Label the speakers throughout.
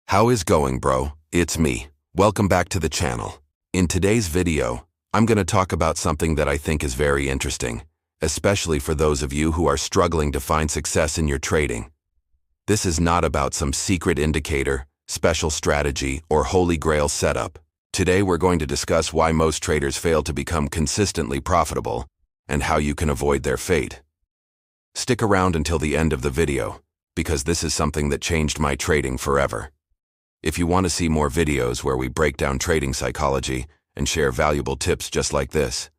Speaker 1: How is going, bro? It's me. Welcome back to the channel. In today's video, I'm going to talk about something that I think is very interesting, especially for those of you who are struggling to find success in your trading. This is not about some secret indicator, special strategy, or holy grail setup. Today we're going to discuss why most traders fail to become consistently profitable and how you can avoid their fate. Stick around until the end of the video, because this is something that changed my trading forever. If you want to see more videos where we break down trading psychology and share valuable tips just like this,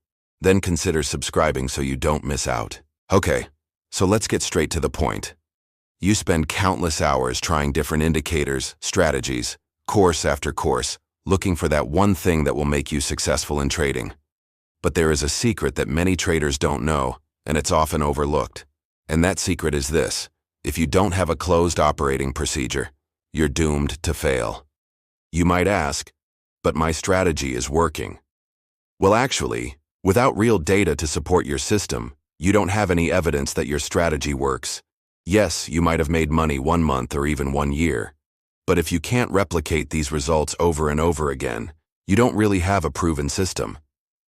Speaker 1: then consider subscribing so you don't miss out. Okay, so let's get straight to the point. You spend countless hours trying different indicators, strategies, course after course, looking for that one thing that will make you successful in trading. But there is a secret that many traders don't know, and it's often overlooked. And that secret is this: if you don't have a closed operating procedure, you're doomed to fail. You might ask, but my strategy is working. Well, actually, without real data to support your system, you don't have any evidence that your strategy works. Yes, you might have made money 1 month or even 1 year, but if you can't replicate these results over and over again, you don't really have a proven system.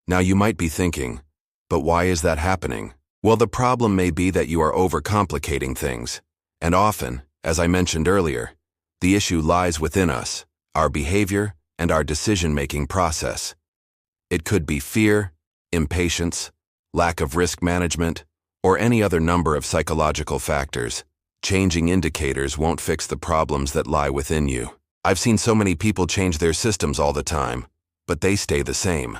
Speaker 1: Now you might be thinking, but why is that happening? Well, the problem may be that you are overcomplicating things, and often, as I mentioned earlier, the issue lies within us, our behavior, and our decision-making process. It could be fear, impatience, lack of risk management, or any other number of psychological factors. Changing indicators won't fix the problems that lie within you. I've seen so many people change their systems all the time, but they stay the same.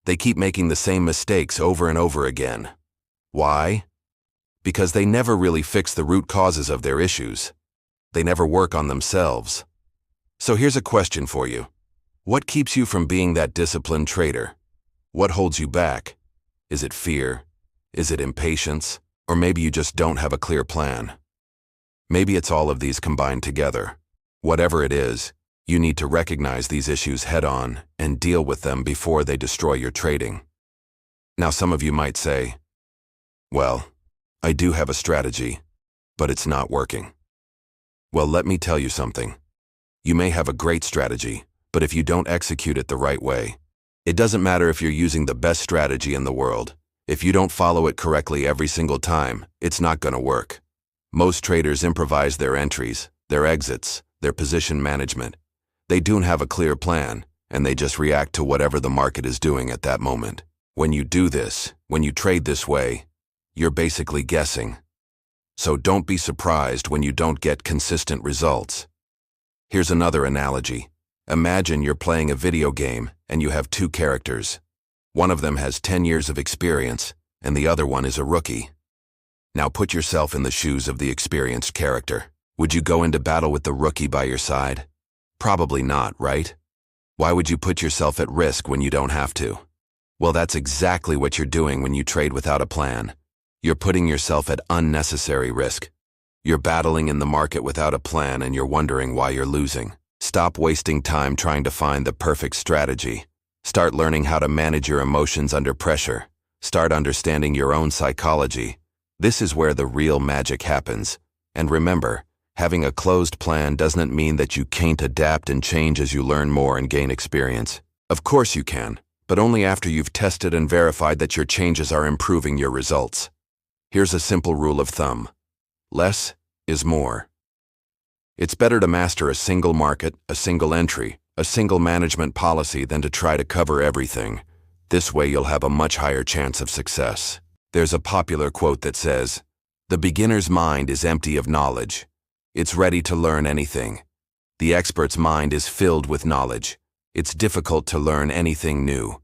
Speaker 1: They keep making the same mistakes over and over again. Why? Because they never really fix the root causes of their issues. They never work on themselves. So here's a question for you. What keeps you from being that disciplined trader? What holds you back? Is it fear? Is it impatience? Or maybe you just don't have a clear plan? Maybe it's all of these combined together. Whatever it is, you need to recognize these issues head-on and deal with them before they destroy your trading. Now some of you might say, well, I do have a strategy, but it's not working. Well, let me tell you something. You may have a great strategy, but if you don't execute it the right way, it doesn't matter if you're using the best strategy in the world. If you don't follow it correctly every single time, it's not going to work. Most traders improvise their entries, their exits, their position management. They don't have a clear plan, and they just react to whatever the market is doing at that moment. When you do this, when you trade this way, you're basically guessing. So don't be surprised when you don't get consistent results. Here's another analogy. Imagine you're playing a video game and you have 2 characters. One of them has 10 years of experience and the other one is a rookie. Now put yourself in the shoes of the experienced character. Would you go into battle with the rookie by your side? Probably not, right? Why would you put yourself at risk when you don't have to? Well, that's exactly what you're doing when you trade without a plan. You're putting yourself at unnecessary risk. You're battling in the market without a plan and you're wondering why you're losing. Stop wasting time trying to find the perfect strategy. Start learning how to manage your emotions under pressure. Start understanding your own psychology. This is where the real magic happens. And remember, having a closed plan doesn't mean that you can't adapt and change as you learn more and gain experience. Of course you can, but only after you've tested and verified that your changes are improving your results. Here's a simple rule of thumb. Less is more. It's better to master a single market, a single entry, a single management policy than to try to cover everything. This way you'll have a much higher chance of success. There's a popular quote that says, "The beginner's mind is empty of knowledge. It's ready to learn anything. The expert's mind is filled with knowledge. It's difficult to learn anything new."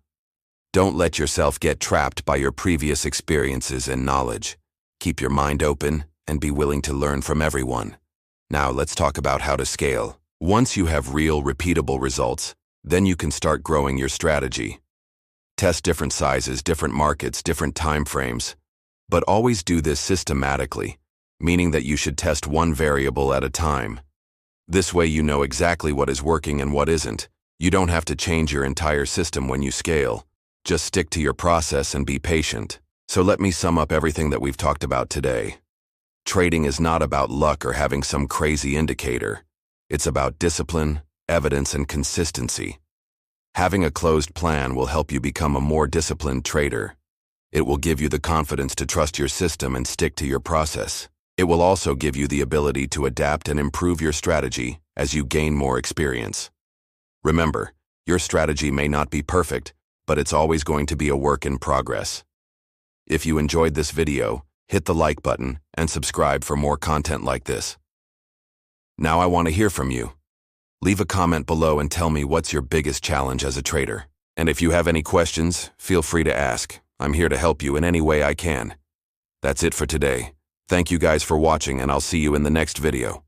Speaker 1: Don't let yourself get trapped by your previous experiences and knowledge. Keep your mind open and be willing to learn from everyone. Now let's talk about how to scale. Once you have real, repeatable results, then you can start growing your strategy. Test different sizes, different markets, different time frames, but always do this systematically, meaning that you should test one variable at a time. This way you know exactly what is working and what isn't. You don't have to change your entire system when you scale. Just stick to your process and be patient. So let me sum up everything that we've talked about today. Trading is not about luck or having some crazy indicator. It's about discipline, evidence, and consistency. Having a closed plan will help you become a more disciplined trader. It will give you the confidence to trust your system and stick to your process. It will also give you the ability to adapt and improve your strategy as you gain more experience. Remember, your strategy may not be perfect, but it's always going to be a work in progress. If you enjoyed this video, hit the like button and subscribe for more content like this. Now I want to hear from you. Leave a comment below and tell me what's your biggest challenge as a trader. And if you have any questions, feel free to ask. I'm here to help you in any way I can. That's it for today. Thank you guys for watching, and I'll see you in the next video.